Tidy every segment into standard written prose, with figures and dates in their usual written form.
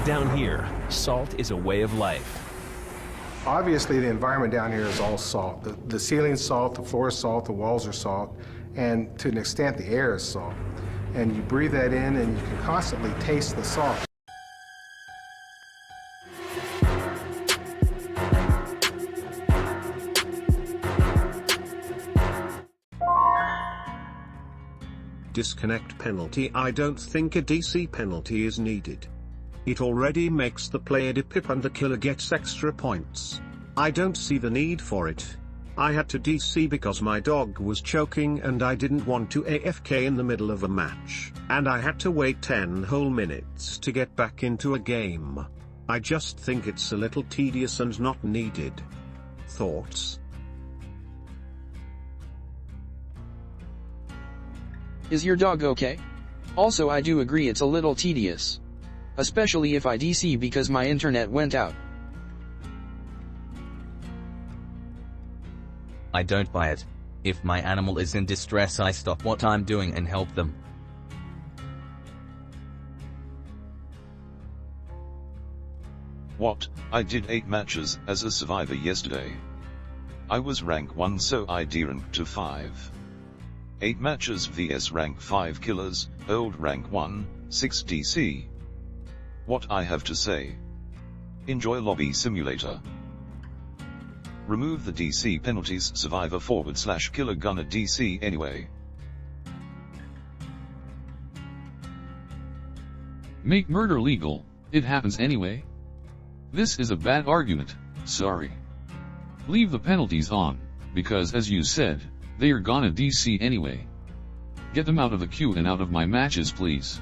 Down here, salt is a way of life. Obviously, the environment down here is all salt. The ceiling's salt, the floor is salt, the walls are salt, and to an extent, the air is salt. And you breathe that in, and you can constantly taste the salt. Disconnect penalty. I don't think a DC penalty is needed. It already makes the player depip and the killer gets extra points. I don't see the need for it. I had to DC because my dog was choking and I didn't want to AFK in the middle of a match, and I had to wait 10 whole minutes to get back into a game. I just think it's a little tedious and not needed. Thoughts? Is your dog okay? Also, I do agree it's a little tedious. Especially if I DC because my internet went out. I don't buy it. If my animal is in distress, I stop what I'm doing and help them. What? I did 8 matches as a survivor yesterday. I was rank 1, so I deranked to 5. 8 matches vs rank 5 killers, old rank 1, 6 DC. What I have to say. Enjoy Lobby Simulator. Remove the DC penalties, survivor / killer gunner DC anyway. Make murder legal, it happens anyway. This is a bad argument, sorry. Leave the penalties on, because as you said, they are gonna DC anyway. Get them out of the queue and out of my matches, please.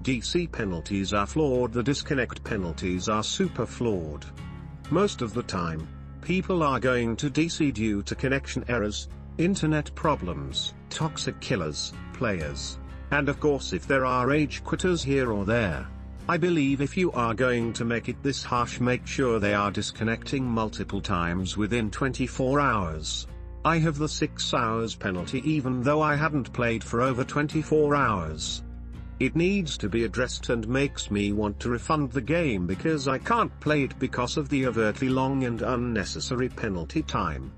DC penalties are flawed. The disconnect penalties are super flawed. Most of the time, people are going to DC due to connection errors, internet problems, toxic killers, players, and of course if there are rage quitters here or there. I believe if you are going to make it this harsh, make sure they are disconnecting multiple times within 24 hours. I have the 6 hours penalty even though I hadn't played for over 24 hours. It needs to be addressed and makes me want to refund the game because I can't play it because of the overtly long and unnecessary penalty time.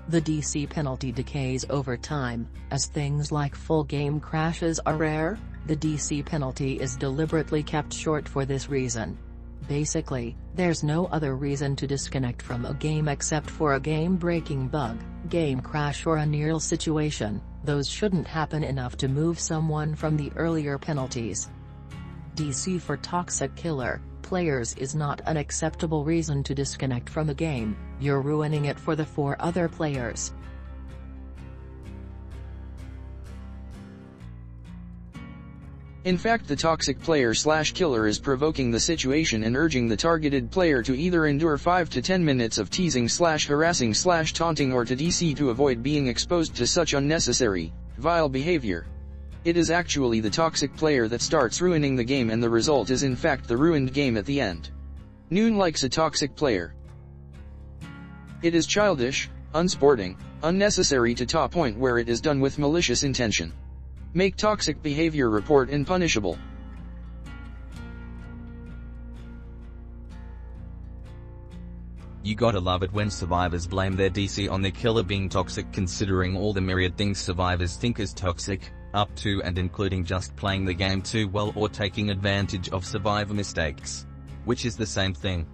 The DC penalty decays over time, as things like full game crashes are rare. The DC penalty is deliberately kept short for this reason. Basically, there's no other reason to disconnect from a game except for a game-breaking bug, game crash or a near situation. Those shouldn't happen enough to move someone from the earlier penalties. DC for toxic killer players is not an acceptable reason to disconnect from a game. You're ruining it for the 4 other players. In fact, the toxic player / killer is provoking the situation and urging the targeted player to either endure 5 to 10 minutes of teasing / harassing / taunting or to DC to avoid being exposed to such unnecessary, vile behavior. It is actually the toxic player that starts ruining the game, and the result is in fact the ruined game at the end. Noon likes a toxic player. It is childish, unsporting, unnecessary to top point where it is done with malicious intention. Make toxic behavior report unpunishable. You gotta love it when survivors blame their DC on the killer being toxic, considering all the myriad things survivors think is toxic, up to and including just playing the game too well or taking advantage of survivor mistakes. Which is the same thing.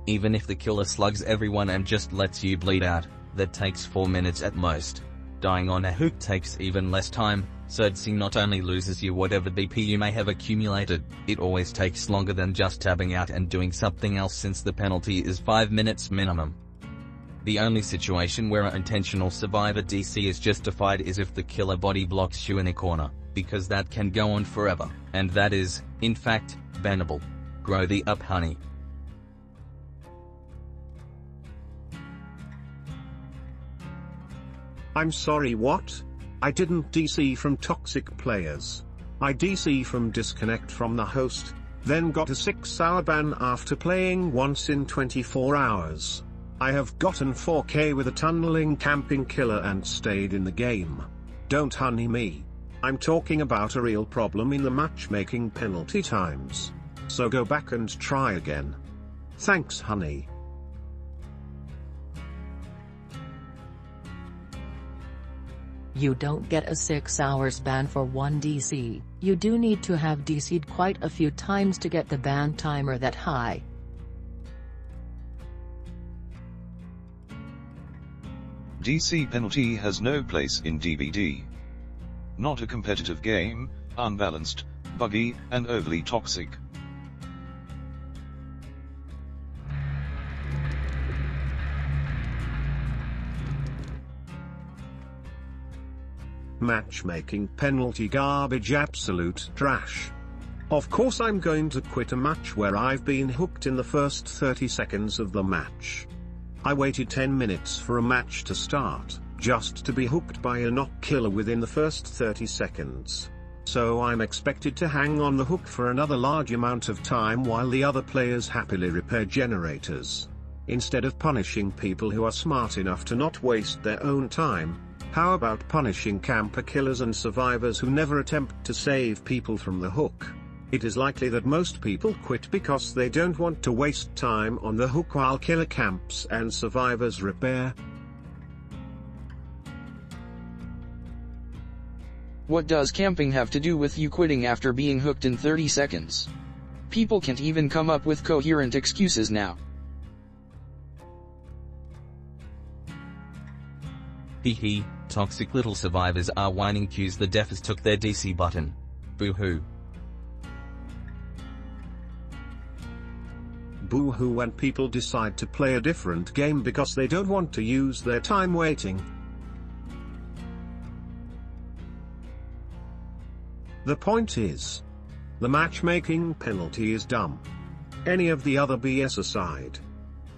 Even if the killer slugs everyone and just lets you bleed out, that takes 4 minutes at most. Dying on a hook takes even less time, so DC not only loses you whatever DP you may have accumulated, it always takes longer than just tabbing out and doing something else since the penalty is 5 minutes minimum. The only situation where an intentional survivor DC is justified is if the killer body blocks you in a corner, because that can go on forever, and that is, in fact, bannable. Grow the up, honey. I'm sorry, what? I didn't DC from toxic players. I DC from disconnect from the host, then got a 6-hour ban after playing once in 24 hours. I have gotten 4K with a tunneling camping killer and stayed in the game. Don't honey me. I'm talking about a real problem in the matchmaking penalty times. So go back and try again. Thanks honey. You don't get a 6 hours ban for one DC, you do need to have DC'd quite a few times to get the ban timer that high. DC penalty has no place in DBD. Not a competitive game, unbalanced, buggy, and overly toxic. Matchmaking penalty garbage, absolute trash. Of course I'm going to quit a match where I've been hooked in the first 30 seconds of the match. I waited 10 minutes for a match to start, just to be hooked by a knock killer within the first 30 seconds. So I'm expected to hang on the hook for another large amount of time while the other players happily repair generators. Instead of punishing people who are smart enough to not waste their own time, how about punishing camper killers and survivors who never attempt to save people from the hook? It is likely that most people quit because they don't want to waste time on the hook while killer camps and survivors repair. What does camping have to do with you quitting after being hooked in 30 seconds? People can't even come up with coherent excuses now. Hee, toxic little survivors are whining cues the deafest took their DC button. Boo-hoo. Boo-hoo when people decide to play a different game because they don't want to use their time waiting. The point is, the matchmaking penalty is dumb. Any of the other BS aside,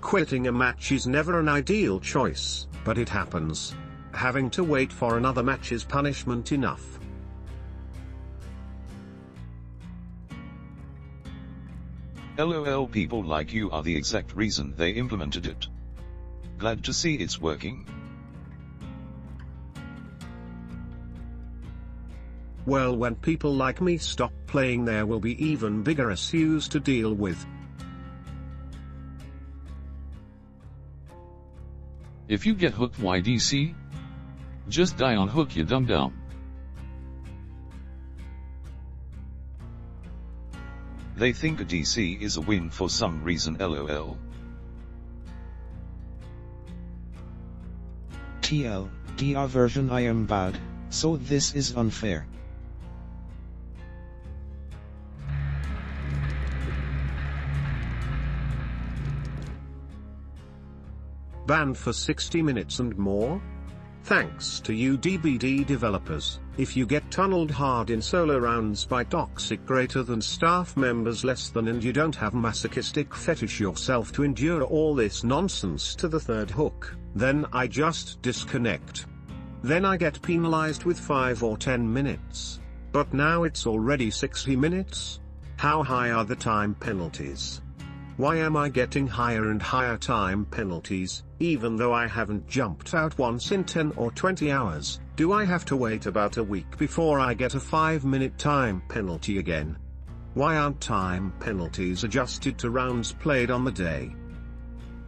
quitting a match is never an ideal choice, but it happens. Having to wait for another match is punishment enough. LOL, people like you are the exact reason they implemented it. Glad to see it's working. Well, when people like me stop playing, there will be even bigger issues to deal with. If you get hooked, why DC? Just die on hook, you dum-dum. They think a DC is a win for some reason, LOL. TL, DR version I am bad, so this is unfair. Banned for 60 minutes and more? Thanks to you DBD developers. If you get tunneled hard in solo rounds by toxic greater than staff members less than and you don't have masochistic fetish yourself to endure all this nonsense to the third hook, then I just disconnect. Then I get penalized with 5 or 10 minutes. But now it's already 60 minutes? How high are the time penalties? Why am I getting higher and higher time penalties, even though I haven't jumped out once in 10 or 20 hours? Do I have to wait about a week before I get a 5-minute time penalty again? Why aren't time penalties adjusted to rounds played on the day?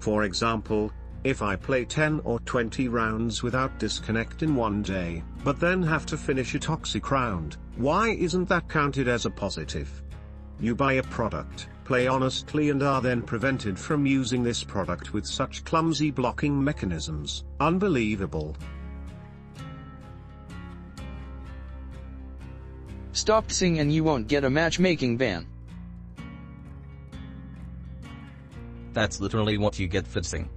For example, if I play 10 or 20 rounds without disconnect in one day, but then have to finish a toxic round, why isn't that counted as a positive? You buy a product, play honestly, and are then prevented from using this product with such clumsy blocking mechanisms. Unbelievable. Stop pissing and you won't get a matchmaking ban. That's literally what you get for pissing.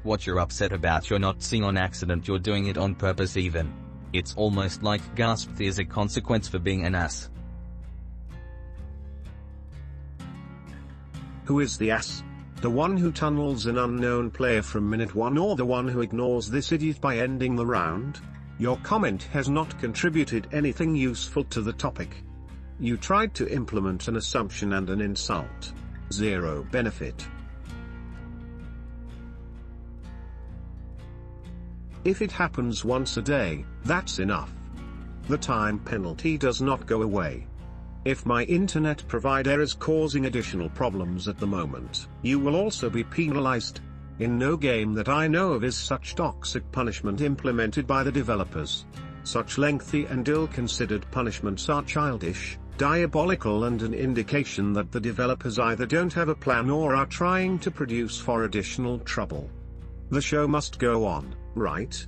What you're upset about, you're not seeing on accident, you're doing it on purpose even. It's almost like gasp, there's a consequence for being an ass. Who is the ass? The one who tunnels an unknown player from minute 1, or the one who ignores this idiot by ending the round? Your comment has not contributed anything useful to the topic. You tried to implement an assumption and an insult. Zero benefit. If it happens once a day, that's enough. The time penalty does not go away. If my internet provider is causing additional problems at the moment, you will also be penalized. In no game that I know of is such toxic punishment implemented by the developers. Such lengthy and ill-considered punishments are childish, diabolical, and an indication that the developers either don't have a plan or are trying to produce for additional trouble. The show must go on, right?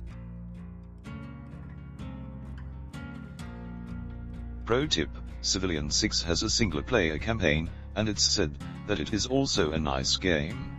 Pro tip: Civilian 6 has a single-player campaign, and it's said that it is also a nice game.